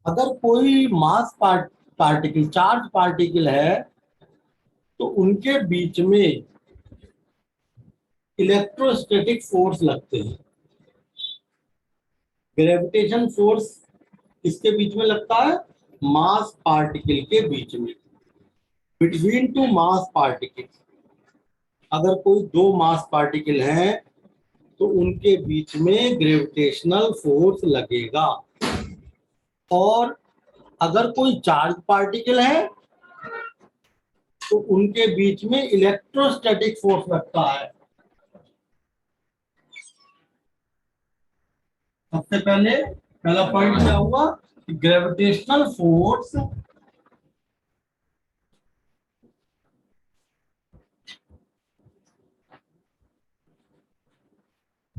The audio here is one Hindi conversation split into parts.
अगर कोई पार्टिकल चार्ज पार्टिकल है तो उनके बीच में इलेक्ट्रोस्टैटिक फोर्स लगते हैं। ग्रेविटेशन फोर्स किसके बीच में लगता है? मास पार्टिकल के बीच में, बिटवीन टू मास पार्टिकल। अगर कोई दो मास पार्टिकल हैं तो उनके बीच में ग्रेविटेशनल फोर्स लगेगा। और अगर कोई चार्ज पार्टिकल है तो उनके बीच में इलेक्ट्रोस्टैटिक फोर्स लगता है। सबसे पहले पहला पॉइंट क्या हुआ? Gravitational force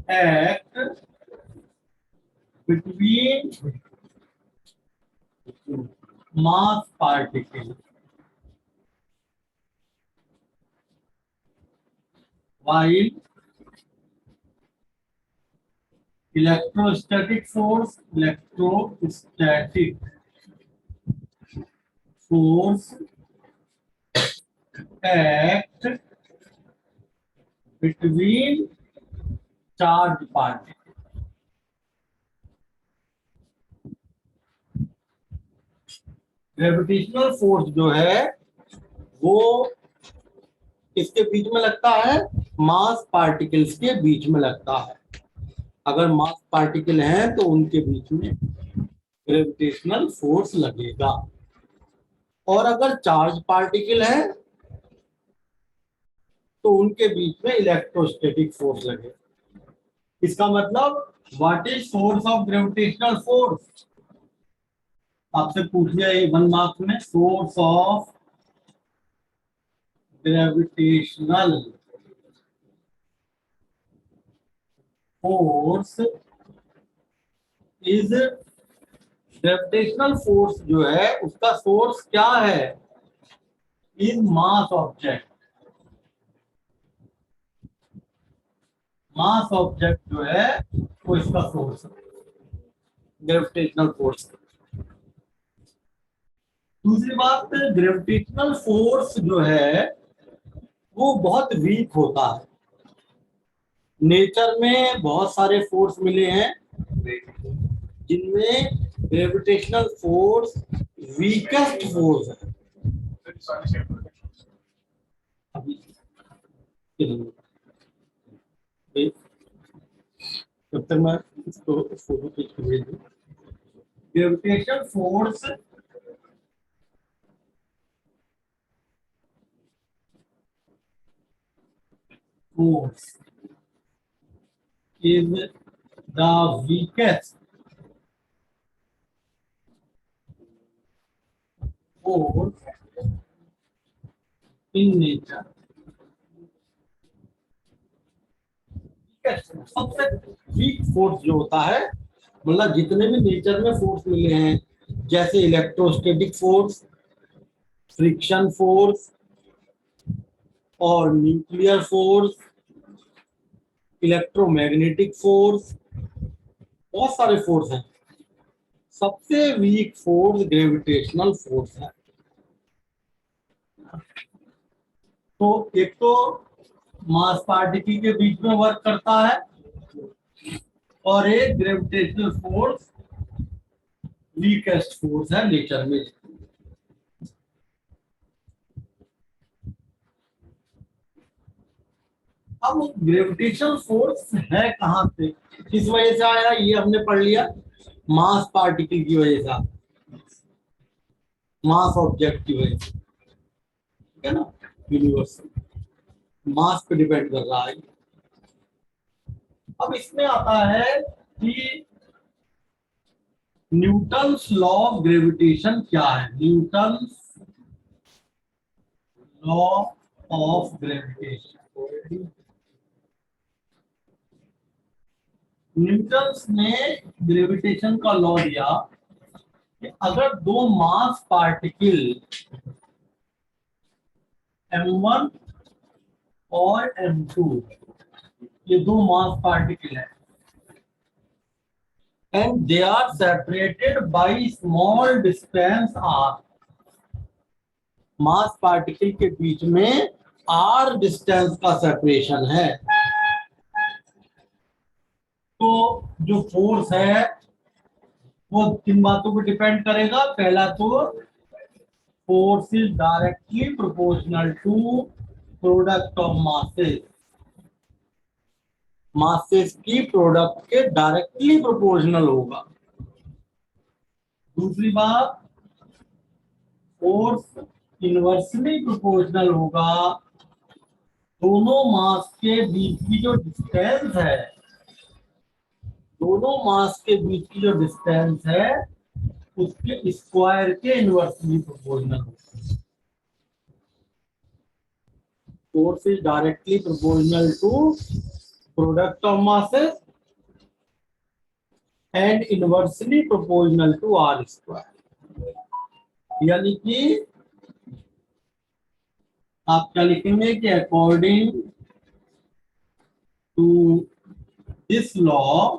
act between mass particle while electrostatic force act between charge particles। Gravitational force जो है वो किसके बीच में लगता है? मास पार्टिकल्स के बीच में लगता है। अगर मास पार्टिकल हैं तो उनके बीच में ग्रेविटेशनल फोर्स लगेगा। और अगर चार्ज पार्टिकल है तो उनके बीच में इलेक्ट्रोस्टैटिक फोर्स लगेगा। इसका मतलब what is force of gravitational force? आपसे पूछ लिया ये 1 मार्क्स में, source of gravitational force is, gravitational force जो है उसका सोर्स क्या है? Is mass object. Mass object जो है वो इसका सोर्स है, ग्रेविटेशनल फोर्स। दूसरी बात, ग्रेविटेशनल फोर्स जो है वो बहुत वीक होता है। नेचर में बहुत सारे फोर्स मिले हैं जिनमें ग्रेविटेशनल फोर्स वीकेस्ट फोर्स है। अभी जब तक मैं इसको फोटो खींच के भेज दूं, gravitational force force is the weakest force in nature। सबसे वीक फोर्स जो होता है, मतलब जितने भी नेचर में फोर्स मिले हैं, जैसे इलेक्ट्रोस्टैटिक फोर्स, फ्रिक्शन फोर्स और न्यूक्लियर फोर्स, इलेक्ट्रोमैग्नेटिक फोर्स, बहुत सारे फोर्स हैं। सबसे वीक फोर्स ग्रेविटेशनल फोर्स है। तो एक तो मास पार्टिकल के बीच में वर्क करता है और एक ग्रेविटेशनल फोर्स वीकेस्ट फोर्स है नेचर में। अब ग्रेविटेशनल फोर्स है कहां से, किस वजह से आया, ये हमने पढ़ लिया। मास पार्टिकल की वजह से, मास ऑब्जेक्ट की वजह से, ठीक है ना। यूनिवर्स मास पे डिपेंड कर रहा है। अब इसमें आता है कि न्यूटन्स लॉ ऑफ ग्रेविटेशन क्या है। Newton's law of gravitation, Newton's ने ग्रेविटेशन का लॉ दिया कि अगर दो मास पार्टिकल m1 और m2, ये दो मास पार्टिकल है, and they are separated by small distance r. Mass particle के बीच में r डिस्टेंस का सेपरेशन है। तो जो फोर्स है वो किन बातों पर डिपेंड करेगा? पहला तो force is directly proportional to product of masses. Masses की प्रोडक्ट के डायरेक्टली प्रोपोर्शनल होगा। दूसरी बात, फोर्स इनवर्सली प्रोपोर्शनल होगा दोनों मास के बीच की जो डिस्टेंस है, दोनों मास के बीच की जो डिस्टेंस है उसके स्क्वायर के इनवर्सली प्रोपोर्शनल होगा। Force is directly proportional to product of masses and inversely proportional to R square. यानी कि आप क्या लिखेंगे कि according to this law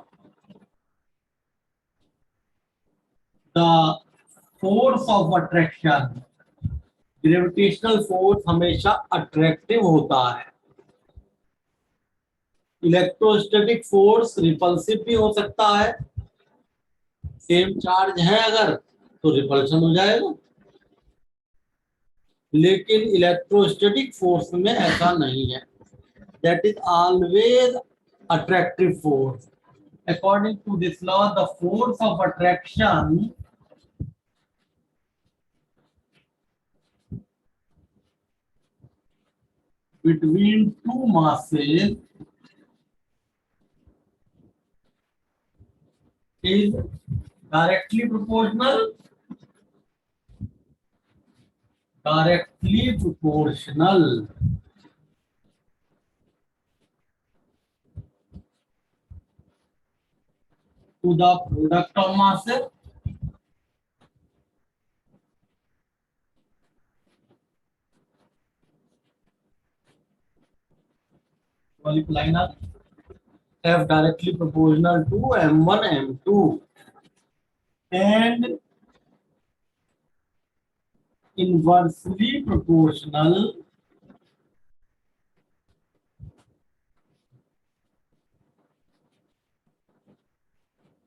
the force of attraction, gravitational force हमेशा अट्रैक्टिव होता है। इलेक्ट्रोस्टैटिक फोर्स रिपल्सिव भी हो सकता है। सेम चार्ज है अगर तो रिपल्शन हो जाएगा, लेकिन इलेक्ट्रोस्टैटिक फोर्स में ऐसा नहीं है। That is always attractive force. According to this law the force of attraction between two masses is directly proportional to the product of masses liner F directly proportional to M1 M2 and inversely proportional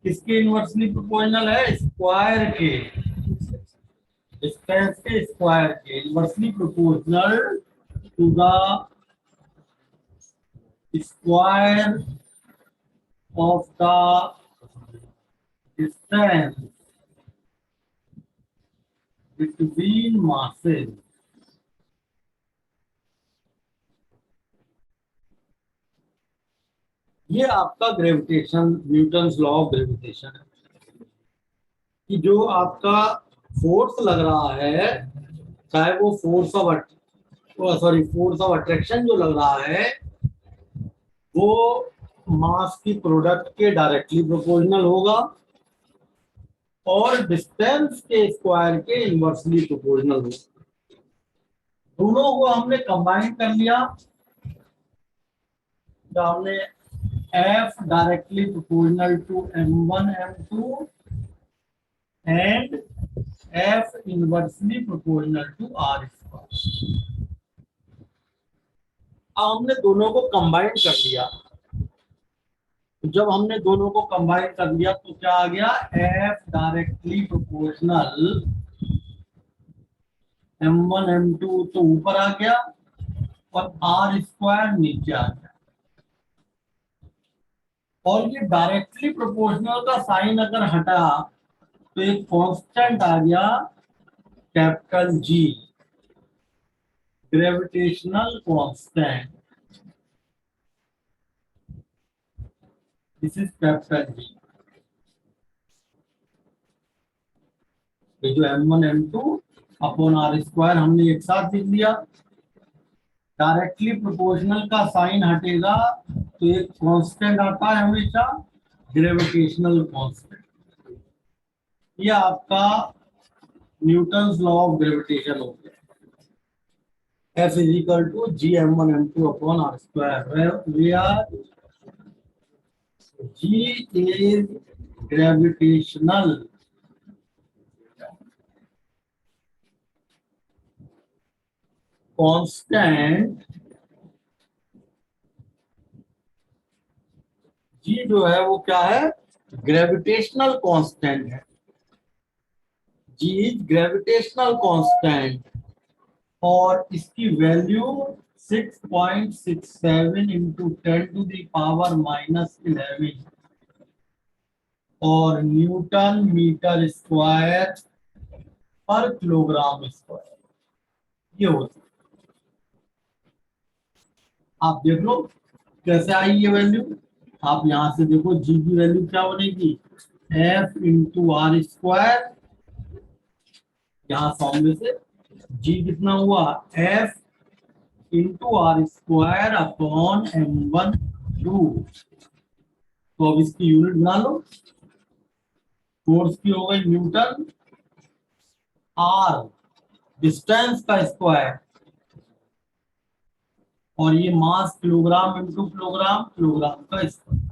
किसके इनवर्सली प्रोपोर्शनल है? स्क्वायर के, डिस्टेंस के स्क्वायर के inversely proportional to the square of the distance between masses ये आपका gravitation, Newton's law of gravitation है कि जो आपका फोर्स लग रहा है, चाहे वो फोर्स ऑफ अट्रैक्शन जो लग रहा है वो मास की प्रोडक्ट के डायरेक्टली प्रोपोर्शनल होगा और डिस्टेंस के स्क्वायर के इनवर्सली प्रोपोर्शनल होगा। दोनों को हमने कंबाइन कर लिया, तो हमने F directly proportional to M1 M2 and F inversely proportional to R square. अब हमने दोनों को कंबाइन कर लिया। जब हमने दोनों को कंबाइन कर लिया तो क्या आ गया? F directly proportional M1 M2 तो ऊपर आ गया और R स्क्वायर नीचे आ गया। और ये डायरेक्टली प्रोपोर्शनल का साइन अगर हटा तो एक कांस्टेंट आ गया capital G, gravitational constant. This is capital G। ये जो M1 M2 upon R square हमने एक साथ लिख दिया। डायरेक्टली प्रोपोर्शनल का साइन हटेगा तो एक कांस्टेंट आता है हमेशा, ग्रेविटेशनल कांस्टेंट। ये आपका न्यूटन्स लॉ ऑफ ग्रेविटेशन हो गया। F is equal to G_M1 M2 upon R square, where G is gravitational constant जी जो है वो क्या है, ग्रेविटेशनल कांस्टेंट है। जी इज ग्रेविटेशनल कांस्टेंट और इसकी वैल्यू 6.67 इंटू 10⁻⁻11 और न्यूटन मीटर स्क्वायर पर किलोग्राम स्क्वायर ये होती है। आप देख लो कैसे आई ये वैल्यू। आप यहां से देखो जी की वैल्यू क्या बनेगी, एफ इंटू आर स्क्वायर, यहाँ फॉर्म में से जी कितना हुआ, F into R square upon m1/2। तो अब इसकी यूनिट बना लो, फोर्स की हो गई न्यूटन, आर डिस्टेंस का स्क्वायर और ये मास किलोग्राम इंटू किलोग्राम, किलोग्राम का स्क्वायर।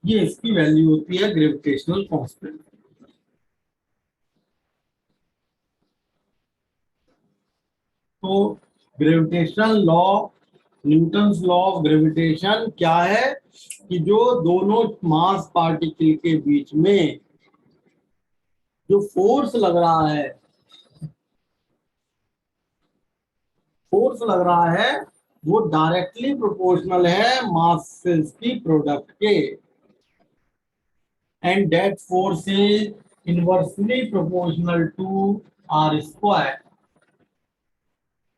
ये इसकी वैल्यू होती है ग्रेविटेशनल कांस्टेंट। तो gravitational law, Newton's law of gravitation क्या है कि जो दोनों मास पार्टिकल के बीच में जो फोर्स लग रहा है, फोर्स लग रहा है वो डायरेक्टली प्रोपोर्शनल है मासेस की प्रोडक्ट के, and that force is inversely proportional to R square.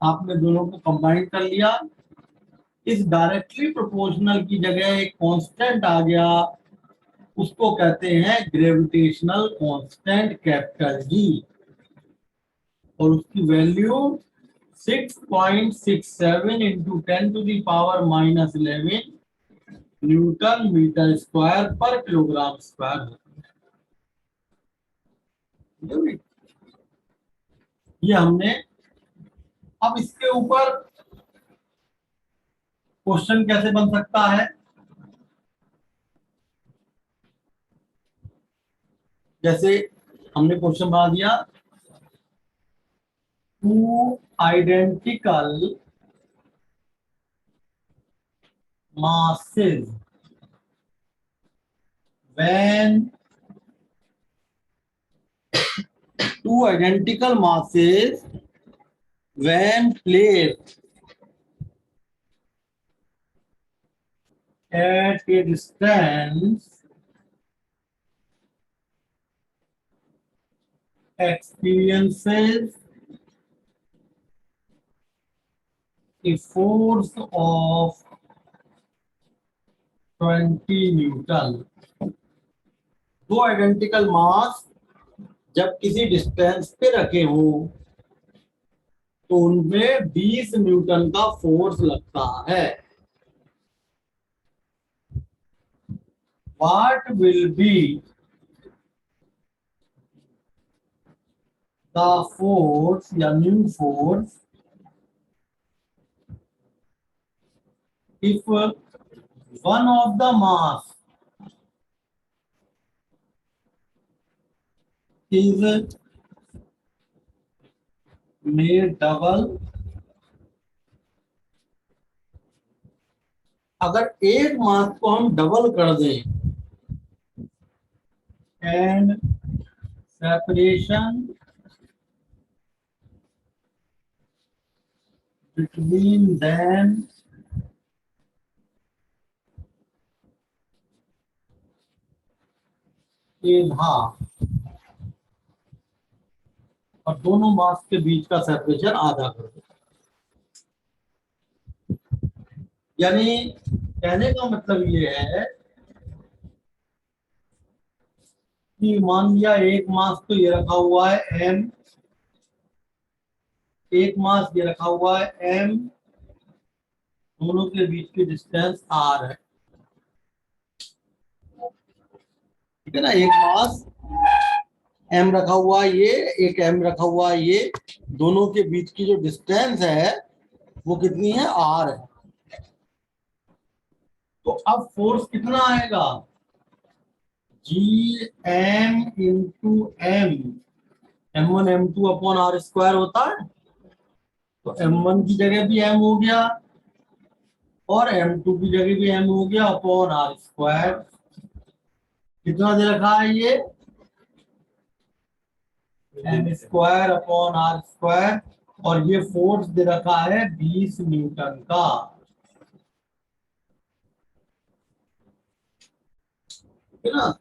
आपने दोनों को कंबाइन कर लिया, इस डायरेक्टली प्रोपोर्शनल की जगह एक कांस्टेंट आ गया, उसको कहते हैं ग्रेविटेशनल कांस्टेंट कैपिटल जी, और उसकी value 6.67 into 10⁻⁻11 newton metre square पर किलोग्राम स्क्वायर। ये हमने, अब इसके ऊपर क्वेश्चन कैसे बन सकता है, जैसे हमने क्वेश्चन बना दिया, two identical masses when two identical masses when placed at a distance experiences a force of 20 Newton. दो आइडेंटिकल मास जब किसी डिस्टेंस पे रखे हो तो उनमें 20 न्यूटन का फोर्स लगता है। What will be the force या new force if one of the mass is made double। अगर एक मास को हम डबल कर दें, and separation between them is half, और दोनों मास के बीच का सेपरेशन आधा कर दो। यानी कहने का मतलब ये है कि मान लिया एक मास तो ये रखा हुआ है m, एक मास ये रखा हुआ है m, दोनों के बीच की डिस्टेंस r है, ठीक है ना। एक मास m रखा हुआ है ये, एक m रखा हुआ है ये, दोनों के बीच की जो डिस्टेंस है वो कितनी है, आर है। तो अब फोर्स कितना आएगा, G M into M, M1 M2 upon are square होता है। तो M1 की जगह भी m हो गया और M2 की जगह भी m हो गया अपॉन आर स्क्वायर। कितना दे रखा है ये, m square upon are square, और ये फोर्स दे रखा है 20 न्यूटन का, है ना।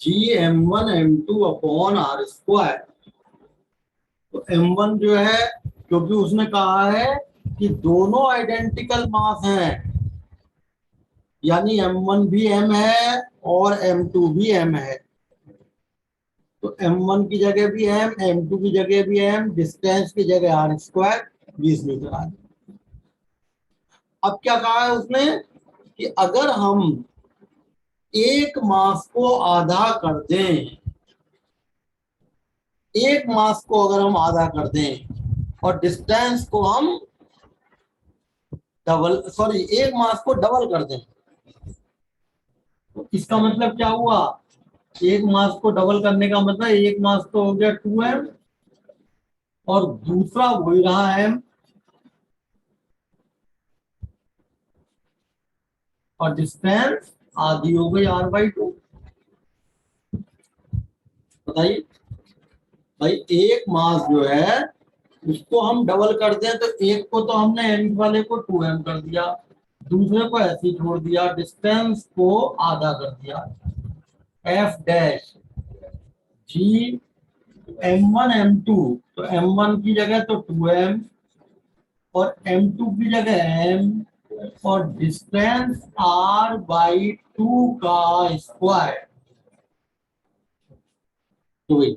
G m1 m2 upon are square. तो m1 जो है, क्योंकि उसने कहा है कि दोनों आइडेंटिकल मास हैं, यानी m1 भी m है और m2 भी m है, तो m1 की जगह भी m, m2 की जगह भी m, डिस्टेंस की जगह आर स्क्वायर 20 मीटर आ गया। अब क्या कहा है उसने कि अगर हम एक मास को आधा कर दें, एक मास को अगर हम आधा कर दें और डिस्टेंस को हम डबल, सॉरी, एक मास को डबल कर दें, तो इसका मतलब क्या हुआ, एक मास को डबल करने का मतलब एक मास तो हो गया 2m और दूसरा वही रहा m, और डिस्टेंस आधी हो गई r/2। बताइए भाई, एक मास जो है उसको हम डबल कर दें, तो एक को तो हमने m वाले को 2m कर दिया, दूसरे को ऐसे ही छोड़ दिया, डिस्टेंस को आधा कर दिया, f डैश जी m1 m2, तो m1 की जगह तो 2m और m2 की जगह m, और डिस्टेंस r/2 का स्क्वायर। तो भाई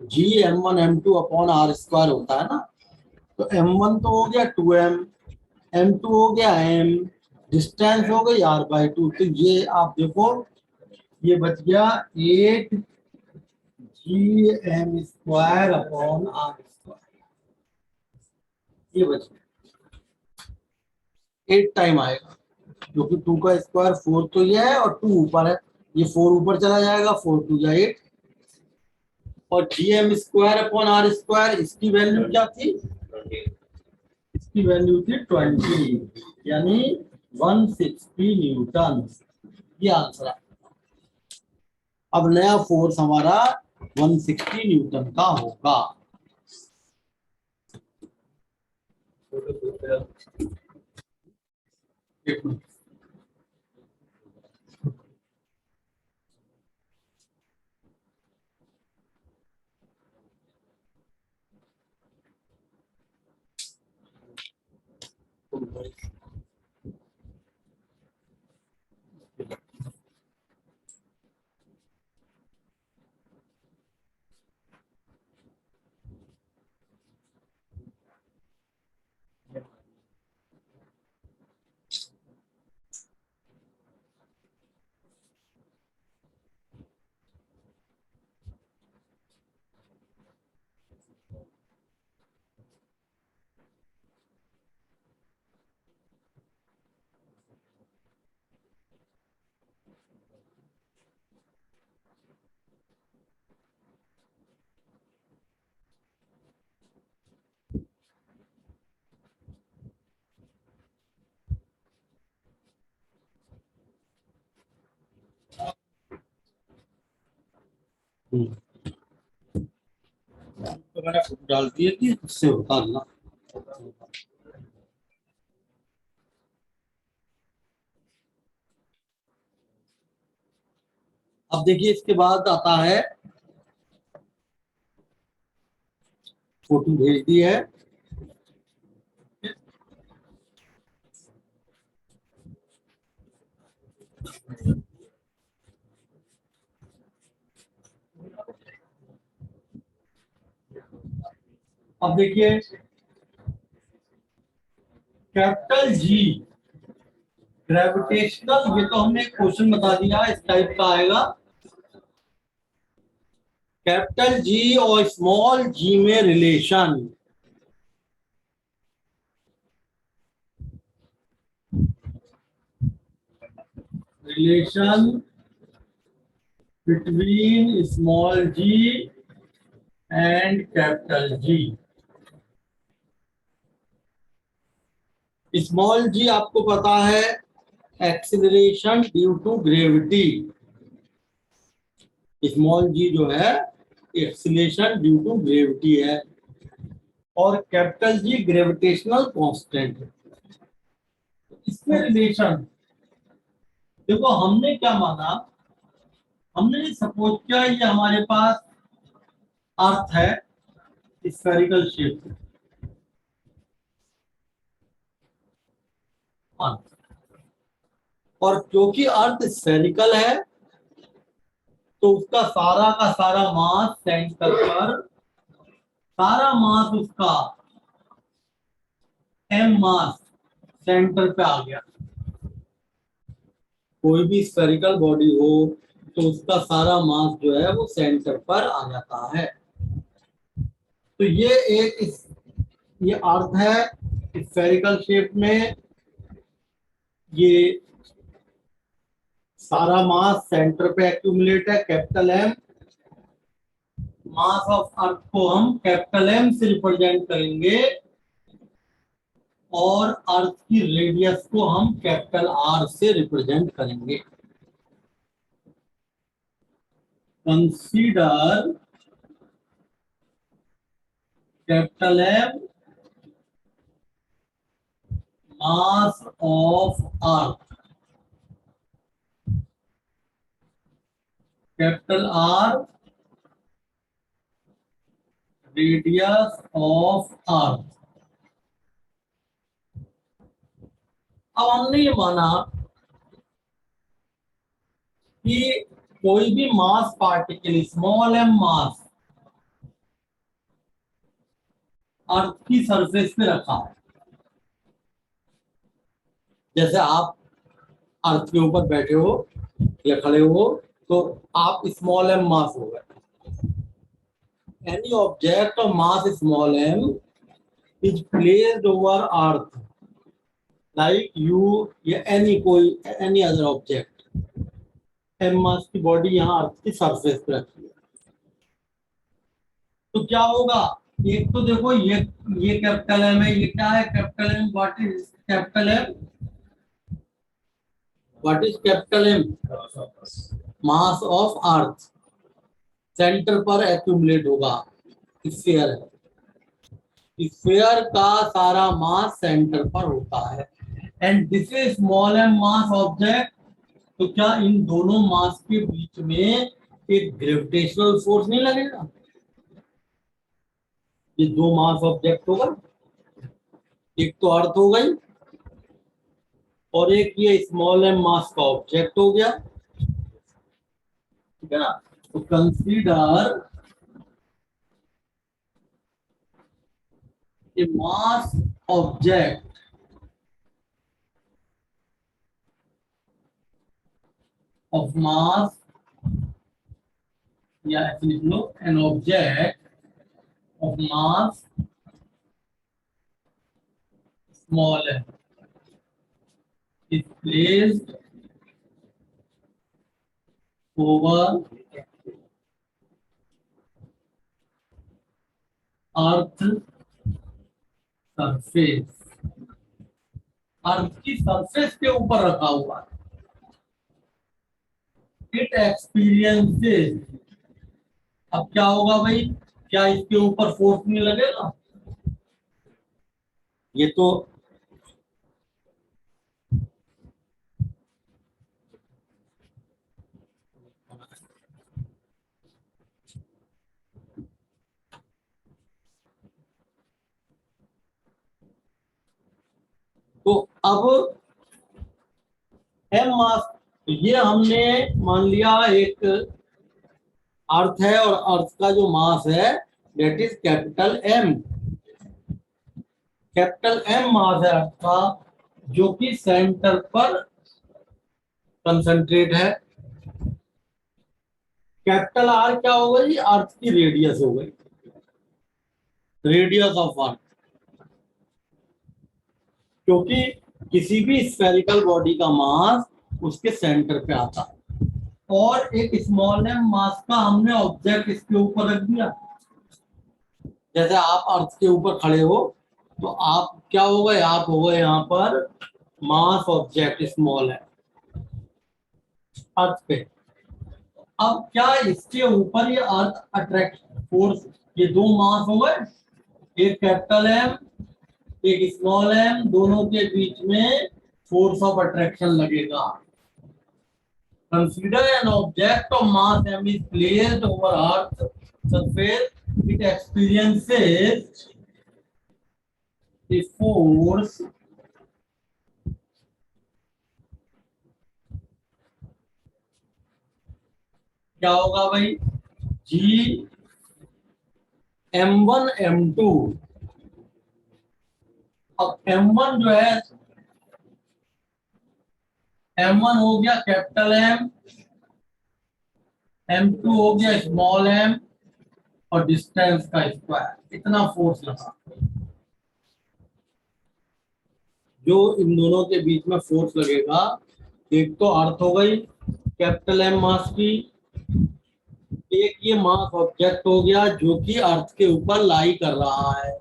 G m1 m2 upon are square होता है ना, तो m1 तो हो गया 2m, m2 हो गया m, डिस्टेंस हो गई r/2। तो ये आप देखो, ये बच गया 8 Gm² अपॉन आर स्क्वायर, ये बच गया 8 टाइम आएगा, क्योंकि 2 का स्क्वायर 4 तो ये है और 2 ऊपर है, ये 4 ऊपर चला जाएगा, 4 2 जा 8, और Gm² अपॉन आर स्क्वायर इसकी वैल्यू क्या थी, इसकी वैल्यू थी 20, यानी 160 न्यूटन। ये आंसर है। अब नया फोर्स हमारा 160 न्यूटन का होगा। एक मिनट। तो मैंने फोटो डाल दिया कि उससे होता ना। अब देखिए इसके बाद आता है, फोटो भेज दी है, अब देखिए कैपिटल जी ग्रेविटेशनल, ये तो हमने एक क्वेश्चन बता दिया इस टाइप का आएगा, कैपिटल जी और स्मॉल जी में relation, relation between small ji and capital G. Small g आपको पता है acceleration due to gravity. Small g जो है एक्सीलरेशन ड्यू टू ग्रेविटी है, और कैपिटल जी ग्रेविटेशनल कांस्टेंट है। इसमें रिलेशन देखो, हमने क्या माना, हमने सपोज किया ये हमारे पास अर्थ है स्फेरिकल शेप, और क्योंकि अर्थ स्फेरिकल है तो उसका सारा का सारा मास सेंटर पर, सारा मास उसका एम मास सेंटर पे आ गया। कोई भी स्फेरिकल बॉडी हो तो उसका सारा मास जो है वो सेंटर पर आ जाता है। तो ये ये अर्थ है स्फेरिकल शेप में, ये सारा मास सेंटर पे एक्यूमुलेट है capital M. Mass of earth को हम कैपिटल एम से रिप्रेजेंट करेंगे और अर्थ की रेडियस को हम कैपिटल आर से रिप्रेजेंट करेंगे। Consider capital M mass of earth, capital R radius of earth. अब हमने ये माना कि कोई भी mass particle small M mass earth की सरफेस पे रखा है। जैसे आप अर्थ के ऊपर बैठे हो या खड़े हो तो आप स्मॉल एम मास हो गए। Any object of mass small M is placed over earth, like you या any other object. M mass की बॉडी यहाँ अर्थ की सरफेस पे रखी है, तो क्या होगा? एक तो देखो ये कैपिटल एम है, ये क्या है capital M? What is capital M? What is capital M? Mass of earth centre पर एक्यूमुलेट होगा। स्फीयर है, स्फीयर का सारा मास सेंटर पर होता है, and this is small M mass object. तो क्या इन दोनों मास के बीच में एक ग्रेविटेशनल फोर्स नहीं लगेगा? ये दो मास ऑब्जेक्ट होगा, एक तो अर्थ हो गई और एक ये स्मॉल एम मास का ऑब्जेक्ट हो गया, ठीक है ना? तो consider a mass object of mass, या ऐसे लिख लो, an object of mass small m is placed over earth surface, अर्थ की सरफेस के ऊपर रखा हुआ है। इट एक्सपीरियंसेस, अब क्या होगा भाई? क्या इसके ऊपर फोर्स नहीं लगेगा? ये तो अब एम मास, तो ये हमने मान लिया एक अर्थ है और अर्थ का जो मास है that is capital M. Capital M mass है अर्थ का, जो कि सेंटर पर कंसंट्रेट है। कैपिटल आर क्या हो गई? अर्थ की रेडियस हो गई, रेडियस ऑफ अर्थ। क्योंकि किसी भी स्फेरिकल बॉडी का मास उसके सेंटर पे आता है। और एक स्मॉल एम मास का हमने ऑब्जेक्ट इसके ऊपर रख दिया। जैसे आप अर्थ के ऊपर खड़े हो तो आप क्या हो गए, आप हो गए यहाँ पर मास ऑब्जेक्ट स्मॉल है अर्थ पे। अब क्या इसके ऊपर ये अर्थ अट्रैक्शन फोर्स, ये दो मास हो गए, एक कैपिटल एम एक स्मॉल एम, दोनों के बीच में फोर्स ऑफ अट्रैक्शन लगेगा। Consider an object of mass m is placed over Earth's surface. It experiences a force क्या होगा भाई, G m1 m2। अब m1 जो है, m1 हो गया कैपिटल एम, m2 हो गया स्मॉल एम, और डिस्टेंस का स्क्वायर, इतना फोर्स लगा। जो इन दोनों के बीच में फोर्स लगेगा, एक तो अर्थ हो गई कैपिटल एम मास की, एक ये मास ऑब्जेक्ट हो गया जो कि अर्थ के ऊपर लाई कर रहा है।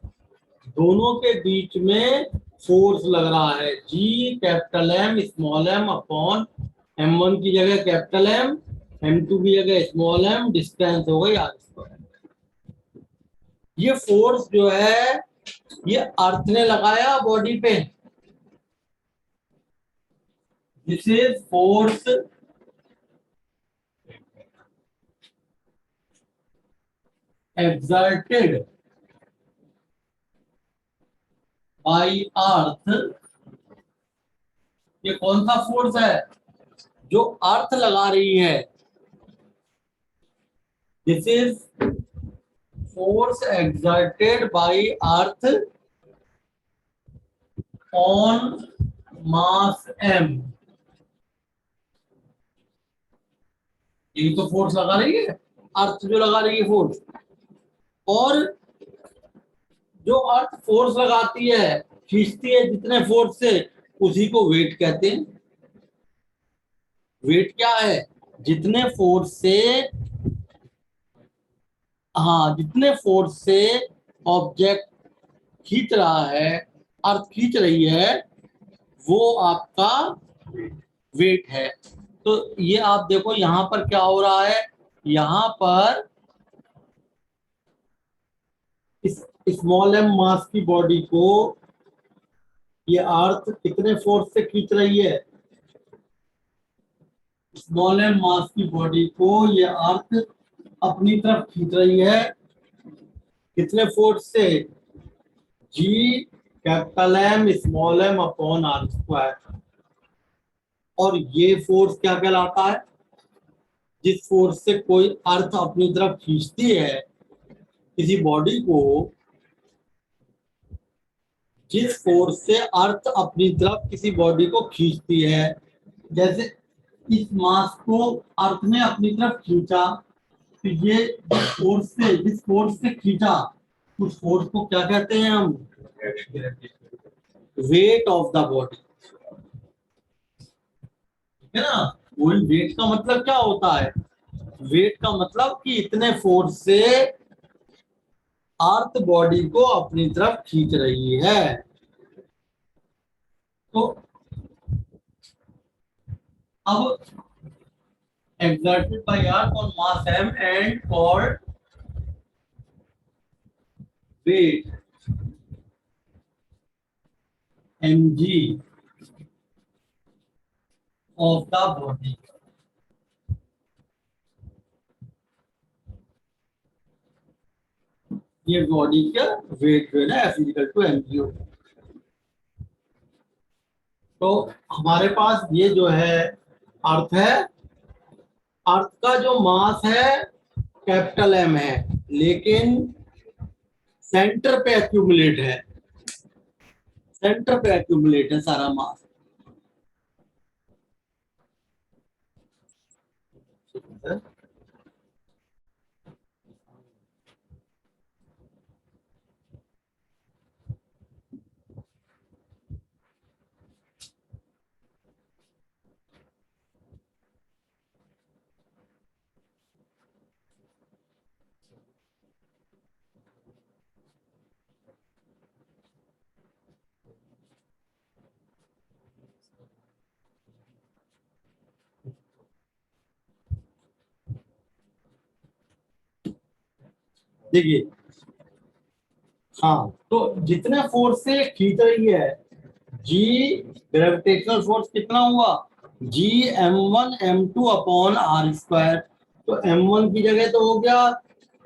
दोनों के बीच में फोर्स लग रहा है G capital M small m upon m1 की जगह कैपिटल एम, m2 की जगह स्मॉल एम, डिस्टेंस हो गई आर स्क्वायर। ये फोर्स जो है ये अर्थ ने लगाया बॉडी पे। This is force exerted by अर्थ। ये कौन सा फोर्स है जो अर्थ लगा रही है? This is force exerted by earth on mass m। यही तो फोर्स लगा रही है, अर्थ जो लगा रही है फोर्स। और जो अर्थ फोर्स लगाती है, खींचती है जितने फोर्स से, उसी को वेट कहते हैं। वेट क्या है? जितने फोर्स से, हाँ जितने फोर्स से ऑब्जेक्ट खींच रहा है, अर्थ खींच रही है, वो आपका वेट है। तो ये आप देखो यहाँ पर क्या हो रहा है, यहाँ पर इस स्मॉल एम मास की बॉडी को ये अर्थ कितने फोर्स से खींच रही है? स्मॉल एम मास की बॉडी को ये अर्थ अपनी तरफ खींच रही है, कितने फोर्स से? G capital M small m upon are square. और ये फोर्स क्या कहलाता है? जिस फोर्स से कोई अर्थ अपनी तरफ खींचती है किसी बॉडी को, जिस फोर्स से अर्थ अपनी तरफ किसी बॉडी को खींचती है, जैसे इस मास को अर्थ ने अपनी तरफ खींचा, तो ये जिस फोर्स से खींचा, उस फोर्स को क्या कहते हैं हम? वेट ऑफ द बॉडी, ठीक है ना। वही वेट का मतलब क्या होता है? वेट का मतलब कि इतने फोर्स से अर्थ बॉडी को अपनी तरफ खींच रही है। तो अब exerted by earth on mass m and called weight mg of the body। ये बॉडी का वेट जो है ना फिजिकल टू mg होगा। तो हमारे पास ये जो है अर्थ है, अर्थ का जो मास है कैपिटल एम है, लेकिन सेंटर पे एक्यूमुलेट है, सेंटर पे एक्यूमुलेट है सारा मास। देखिए, हाँ, तो जितने फोर्स से खींच रही है, जी ग्रेविटेशनल फोर्स कितना हुआ, G m1 m2/r²। तो m1 की जगह तो हो गया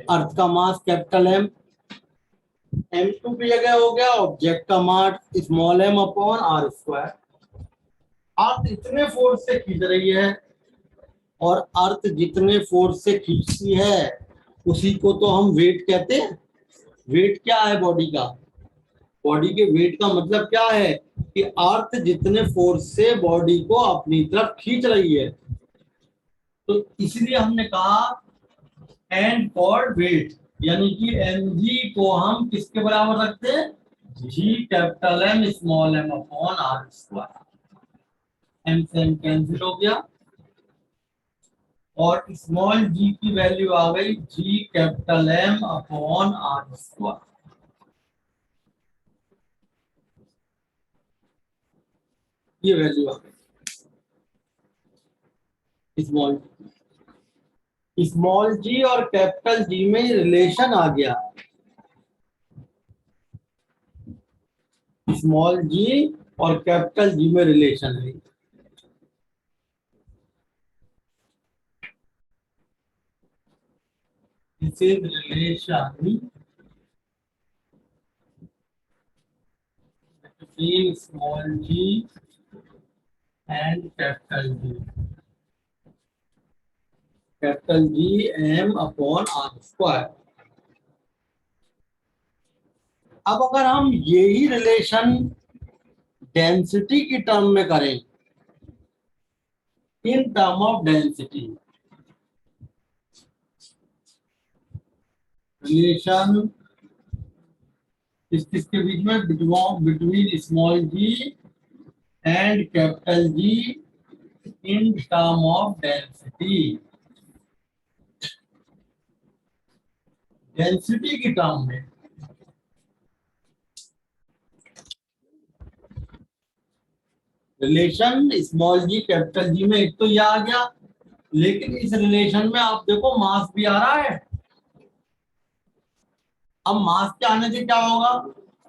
अर्थ का मास कैपिटल एम, m2 की जगह हो गया ऑब्जेक्ट का मास स्मॉल m/r²। अर्थ इतने फोर्स से खींच रही है, और अर्थ जितने फोर्स से खींचती है उसी को तो हम वेट कहते हैं। वेट क्या है बॉडी का? बॉडी के वेट का मतलब क्या है कि अर्थ जितने फोर्स से बॉडी को अपनी तरफ खींच रही है, तो इसलिए हमने कहा एंड फॉर वेट, यानी कि mg को हम किसके बराबर रखते हैं, G capital M small m/r²। M से एम कैंसिल हो गया, और स्मॉल जी की वैल्यू आ गई जी कैपिटल m/r²। ये वैल्यू आ गई स्मॉल जी और कैपिटल जी में रिलेशन आ गया। स्मॉल जी और कैपिटल जी में रिलेशन है। This is relation between small ji and capital G, capital G m/r²। अब अगर हम यही रिलेशन डेंसिटी की टर्म में करें, in term of density, relation किसके बीच में, between small ji and capital G in term of density, density की टर्म में। Relation small G capital G में एक तो ये आ गया, लेकिन इस रिलेशन में आप देखो मास भी आ रहा है। अब मास के आने से क्या होगा,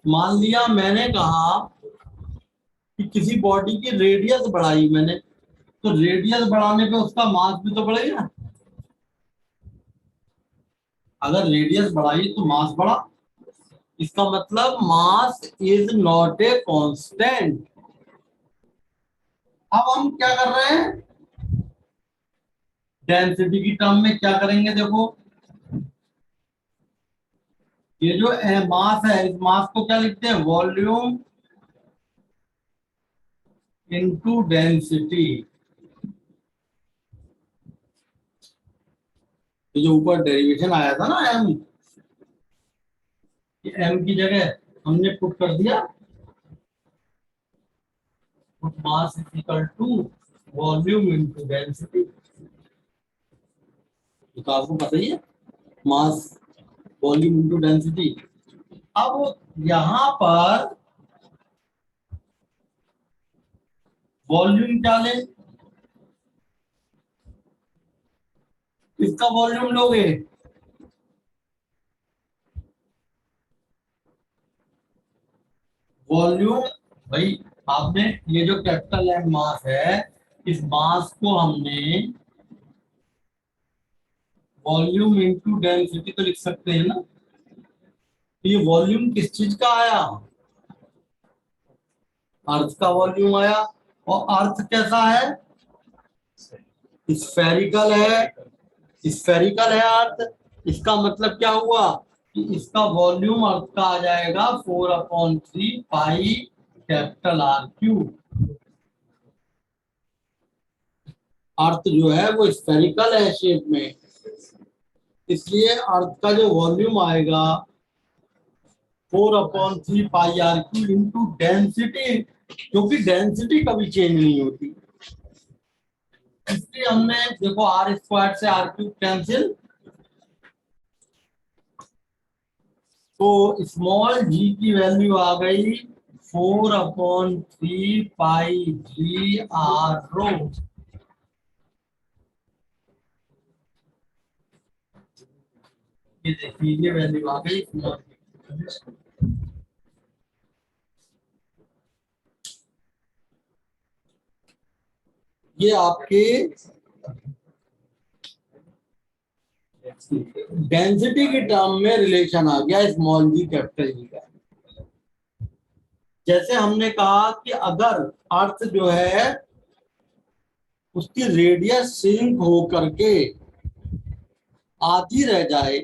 मान लिया मैंने कहा कि किसी बॉडी की रेडियस बढ़ाई मैंने, तो रेडियस बढ़ाने पे उसका मास भी तो बढ़ेगा। अगर रेडियस बढ़ाई तो मास बढ़ा, इसका मतलब mass is not a constant. अब हम क्या कर रहे हैं, डेंसिटी की टर्म में क्या करेंगे, देखो ये जो मास है, इस मास को क्या लिखते हैं, वॉल्यूम इनटू डेंसिटी। ये जो ऊपर डेरिवेशन आया था ना एम, एम की जगह हमने पुट कर दिया mass is equal to volume into density. तो आपको पता ही है, मास वॉल्यूम इनटू डेंसिटी। अब यहां पर वॉल्यूम क्या ले, इसका वॉल्यूम लोगे, वॉल्यूम भाई, आपने ये जो कैपिटल एम मास है, इस मास को हमने वॉल्यूम इनटू डेंसिटी तो लिख सकते हैं ना। तो ये वॉल्यूम किस चीज का आया, अर्थ का वॉल्यूम आया। और अर्थ कैसा है, स्फेरिकल है, स्फेरिकल है अर्थ। इसका मतलब क्या हुआ कि इसका वॉल्यूम अर्थ का आ जाएगा 4/3 कैपिटल आर क्यूब। अर्थ जो है वो स्फेरिकल है शेप में, इसलिए अर्थ का जो वॉल्यूम आएगा 4/3 πr³ इंटू डेंसिटी, क्योंकि डेंसिटी कभी चेंज नहीं होती, इसलिए हमने देखो r² से r³ कैंसिल। तो स्मॉल जी की वैल्यू आ गई 4/3 πg r रो। ये देखिए ये वैल्यू आ गई स्मॉल की। ये आपके डेंसिटी की टर्म में रिलेशन आ गया स्मॉल जी कैपिटल जी का। जैसे हमने कहा कि अगर अर्थ जो है उसकी रेडियस सिंक हो करके आधी रह जाए,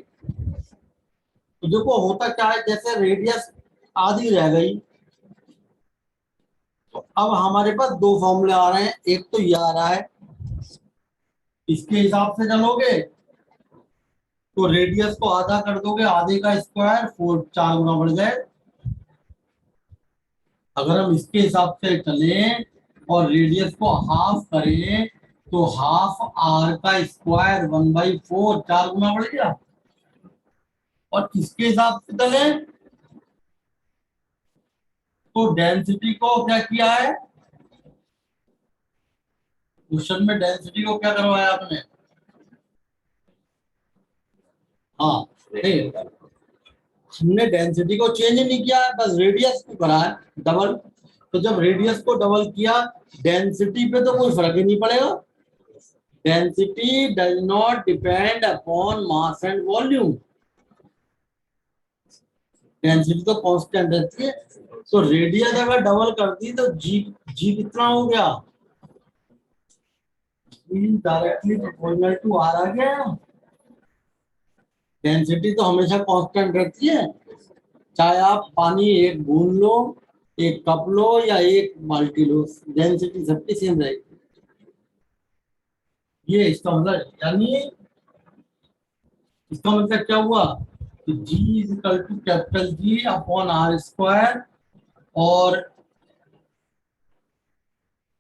तो देखो होता क्या है, जैसे रेडियस आधी रह गई तो अब हमारे पास दो फॉर्मूले आ रहे हैं। एक तो ये आ रहा है, इसके हिसाब से चलोगे तो रेडियस को आधा कर दोगे, आधे का स्क्वायर 4 4 गुना बढ़ जाए। अगर हम इसके हिसाब से चलें और रेडियस को हाफ करें तो हाफ आर का स्क्वायर 1/4 4 गुना बढ़ गया। और इसके हिसाब से चलें तो डेंसिटी को क्या किया है, क्वेश्चन में डेंसिटी को क्या करवाया आपने? हाँ नहीं, हमने डेंसिटी को चेंज नहीं किया है, बस रेडियस को करा है डबल। तो जब रेडियस को डबल किया डेंसिटी पे तो कोई फर्क ही नहीं पड़ेगा। Density does not depend upon mass and volume, density तो कांस्टेंट रहती है। तो रेडियस अगर डबल कर दी तो जी जी कितना हो गया, डायरेक्टली प्रोपोर्शनल टू आर आ गया। डेंसिटी तो हमेशा कांस्टेंट रहती है, चाहे आप पानी एक बूंद लो, एक कप लो या एक बाल्टी लो, डेंसिटी सबकी सेम रहेगी। ये इसका मतलब, यानी इसका मतलब क्या हुआ कि G is equal to capital G upon are square, और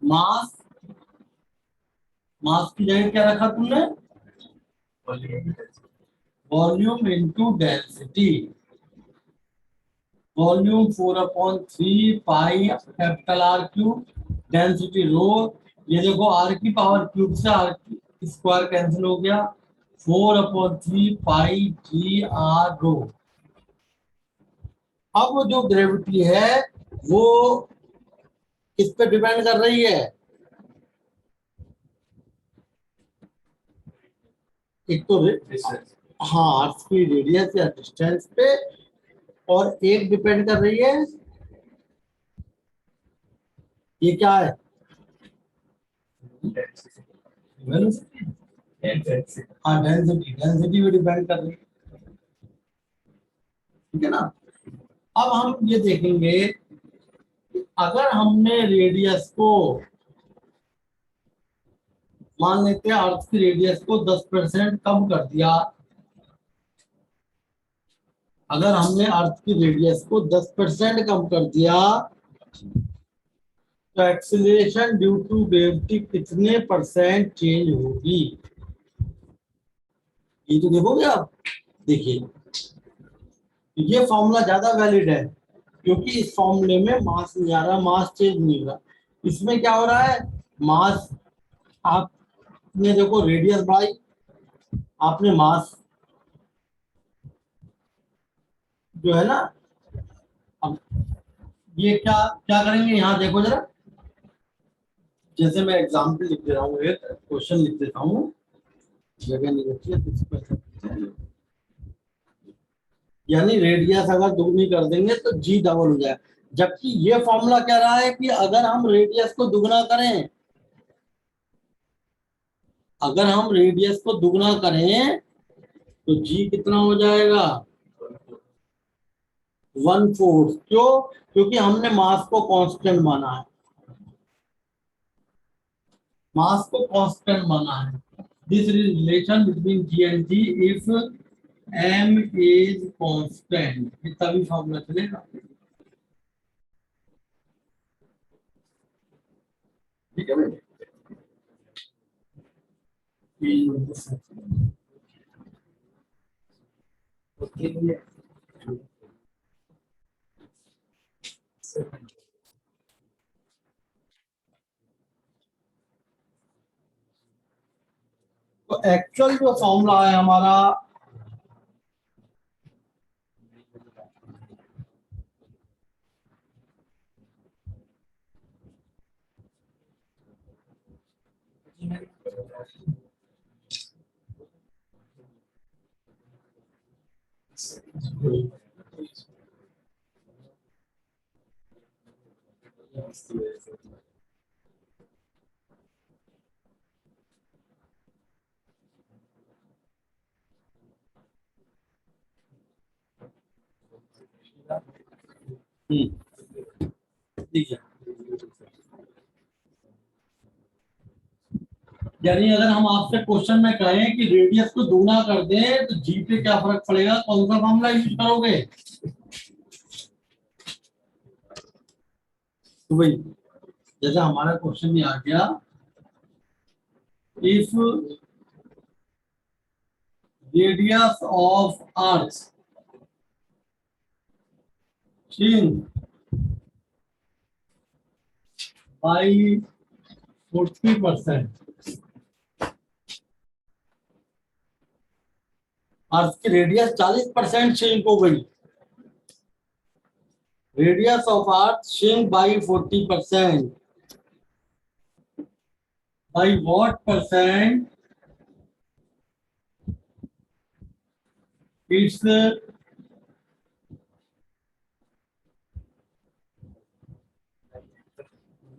मास, मास की जगह क्या रखा तुमने, volume into density. Volume 4/3 pi capital R cube, density rho. ये देखो आर की पावर क्यूब से आर स्क्वायर कैंसिल हो गया, 4/3 पाई जी आर रो। अब वो जो ग्रेविटी है वो किस पे डिपेंड कर रही है, एक तो हाँ अर्थ की रेडियस या डिस्टेंस पे, और एक डिपेंड कर रही है, ये क्या है, हाँ डेंसिटी, डेंसिटी भी डिपेंड कर रही है। ठीक है ना। अब हम ये देखेंगे कि अगर हमने रेडियस को, मान लेते हैं अर्थ की रेडियस को 10% कम कर दिया, अगर हमने अर्थ की रेडियस को 10% कम कर दिया तो एक्सीलरेशन ड्यू टू ग्रेविटी कितने परसेंट चेंज होगी, ये तो देखोगे आप। देखिए ये फॉर्मूला ज्यादा वैलिड है क्योंकि इस फॉर्मूले में मास नहीं आ रहा, मास चेंज नहीं हो रहा। इसमें क्या हो रहा है, मास, आपने देखो रेडियस बढ़ाई, आपने मास जो है ना, अब ये क्या क्या करेंगे यहाँ देखो जरा, जैसे मैं एग्जाम्पल लिख दे रहा हूँ, एक क्वेश्चन लिख देता हूँ, जगह नहीं बची है तो इस पर, यानी रेडियस अगर दुगनी कर देंगे तो जी डबल हो जाए, जबकि ये फॉर्मूला कह रहा है कि अगर हम रेडियस को दुगना करें, अगर हम रेडियस को दुगना करें तो जी कितना हो जाएगा, 1/4। क्यों, क्योंकि हमने मास को कांस्टेंट माना है, मास को कांस्टेंट माना है। This relation between G and G if M is constant, ये तभी फॉर्मूला चलेगा। ठीक है भाई। तो एक्चुअल जो फॉर्मूला है हमारा ठीक है, यानी अगर हम आपसे क्वेश्चन में कहें कि रेडियस को दूना कर दें तो जी पे क्या फर्क पड़ेगा, कौन सा फॉर्मूला यूज करोगे? तो भाई जैसे हमारा क्वेश्चन में आ गया, if radius of earth shrink by 40%, अर्थ की रेडियस 40% श्रिंक हो गई, radius of earth shrink by 40%, by what percent? Its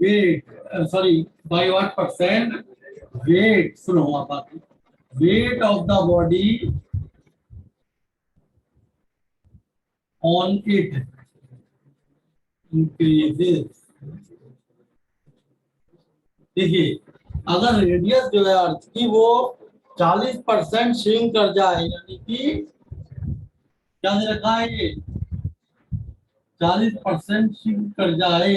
weight, sorry by what percent weight, सुनो आप, weight of the body on it increases. देखिए अगर रेडियस जो है अर्थ की वो 40% श्रिंक कर जाए, यानी कि क्या दे रखा है ये, 40% श्रिंक कर जाए,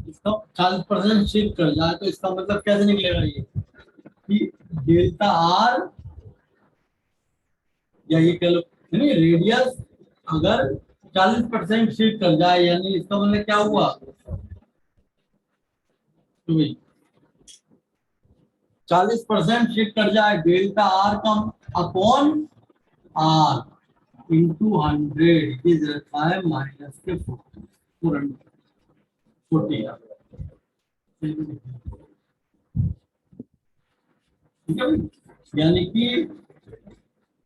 इसका 40% श्रिंक कर जाए तो इसका मतलब कैसे निकलेगा ये कि डेल्टा आर, या ये कह लो नहीं, रेडियस अगर 40% श्रिंक कर जाए यानी इसका मतलब क्या हुआ, तो 40% शिफ्ट कर जाए, डेल्टा आर कम अपॉन आर इंटू 100 इज रखा है माइनस के 40, ठीक है भाई, यानी कि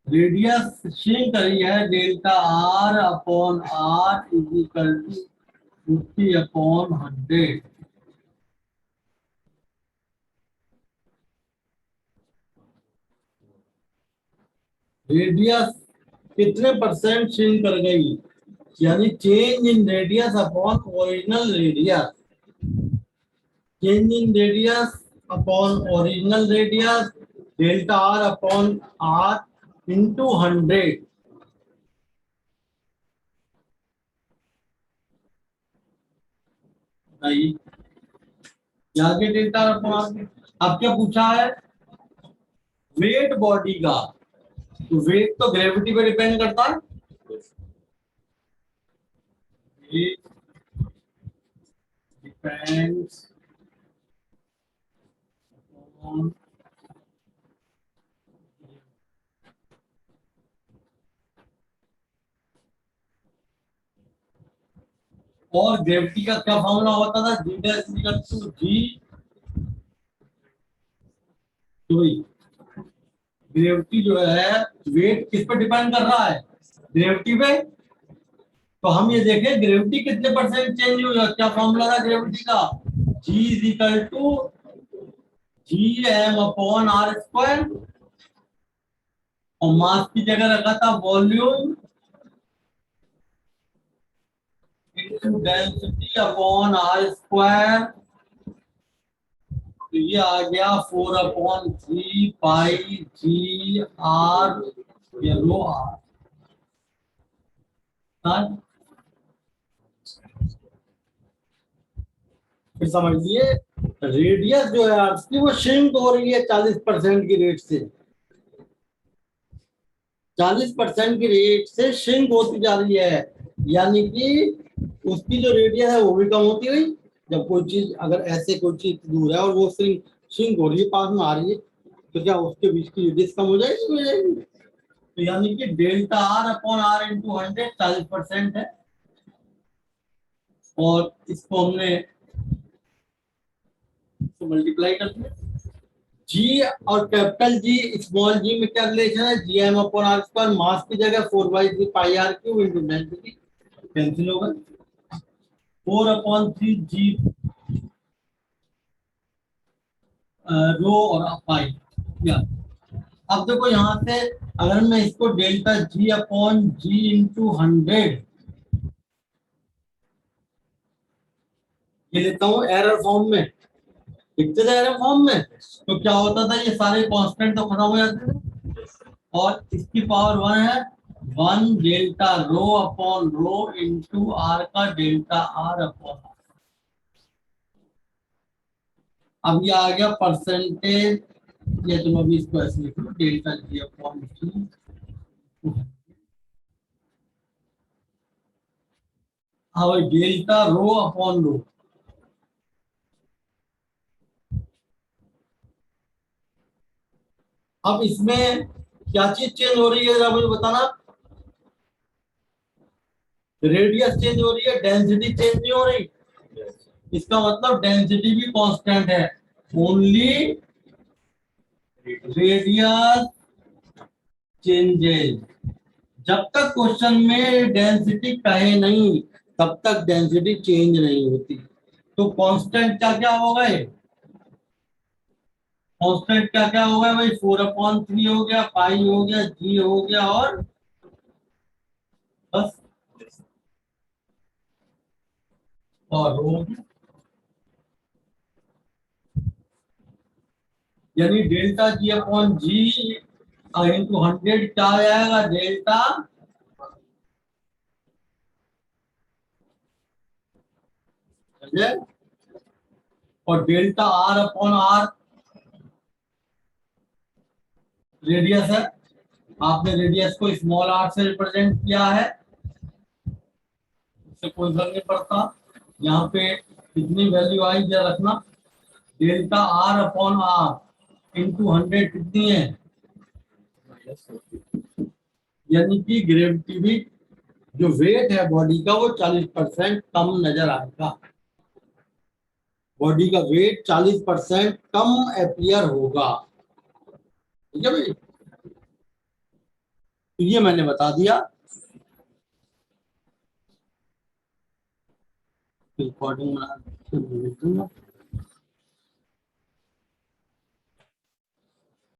रेडियस श्रिंक करी है, delta R upon R is equal to 50 upon 100। Radius कितने परसेंट श्रिंक कर गई, यानी change in radius upon original radius, change in radius upon original radius, delta R upon R into 100। आगे डेल्टा आर अपॉन आर, अब क्या पूछा है, वेट बॉडी का, तो वेट तो ग्रेविटी पे डिपेंड करता है, डिपेंड्स ऑन और ग्रेविटी का क्या फॉर्मूला होता था, जी डैश इक्वल टू जी, तो ग्रेविटी जो है वेट किस पर डिपेंड कर रहा है, ग्रेविटी पे, तो हम ये देखें ग्रेविटी कितने परसेंट चेंज हुई, क्या फॉर्मूला था ग्रेविटी का, g is equal to G M upon are square, और मास की जगह रखा था volume into density upon are square, तो ये आ गया 4/3 पाई जी आर, या रो आर, फिर समझिए रेडियस जो है अर्थ की वो श्रिंक हो रही है 40% की रेट से, 40% की रेट से श्रिंक होती जा रही है, यानी कि उसकी जो रेडियस है वो भी कम होती हुई, जब कोई चीज अगर ऐसे कोई चीज दूर है और वो श्रिंक श्रिंक हो रही है, पास में आ रही है, तो क्या उसके बीच की रेडियस कम हो जाएगी, हो जाएगी, तो यानी कि delta R upon R into 100 40% है, और इसको हमने मल्टीप्लाई कर दिया। जी और कैपिटल जी स्मॉल जी में क्या रिलेशन है, g M upon are square, mass की जगह 4/3 pi r cube into density, cancel होगा, 4/3 जी रो और पाई। या अब देखो यहाँ से अगर मैं इसको delta G upon G into 100 ये लेता हूँ एरर फॉर्म में, लिखते थे एरर फॉर्म में, तो क्या होता था, ये सारे कांस्टेंट तो खत्म हो जाते थे और इसकी पावर 1 है 1 delta rho upon rho into R का डेल्टा आर अपॉन आर। अब ये आ गया परसेंटेज, ये तुम अभी इसको ऐसे लिख लो डेल्टा जी अपॉन जी। हाँ भाई डेल्टा रो अपॉन रो, अब इसमें क्या चीज चेंज हो रही है जरा मुझे बताना, रेडियस चेंज हो रही है, डेंसिटी चेंज नहीं हो रही। इसका मतलब डेंसिटी भी कांस्टेंट है, ओनली रेडियस चेंजेस। जब तक क्वेश्चन में डेंसिटी कहे नहीं तब तक डेंसिटी चेंज नहीं होती। तो कांस्टेंट क्या क्या हो गए, कांस्टेंट क्या क्या हो गए भाई, 4/3 हो गया, पाई हो गया, जी हो गया और बस और रो हो गया। यानी delta G upon G into 100 क्या आ जाएगा, डेल्टा और delta R upon R radius है, आपने रेडियस को स्मॉल आर से रिप्रेजेंट किया है, इससे कोई फर्क नहीं पड़ता। यहाँ पे कितनी वैल्यू आई जरा रखना, delta R upon R into 100 कितनी है, यानी कि ग्रेविटी भी जो वेट है बॉडी का वो 40% कम नजर आएगा, बॉडी का वेट 40% कम अपियर होगा। ठीक है भाई, तो ये मैंने बता दिया। रिकॉर्डिंग बना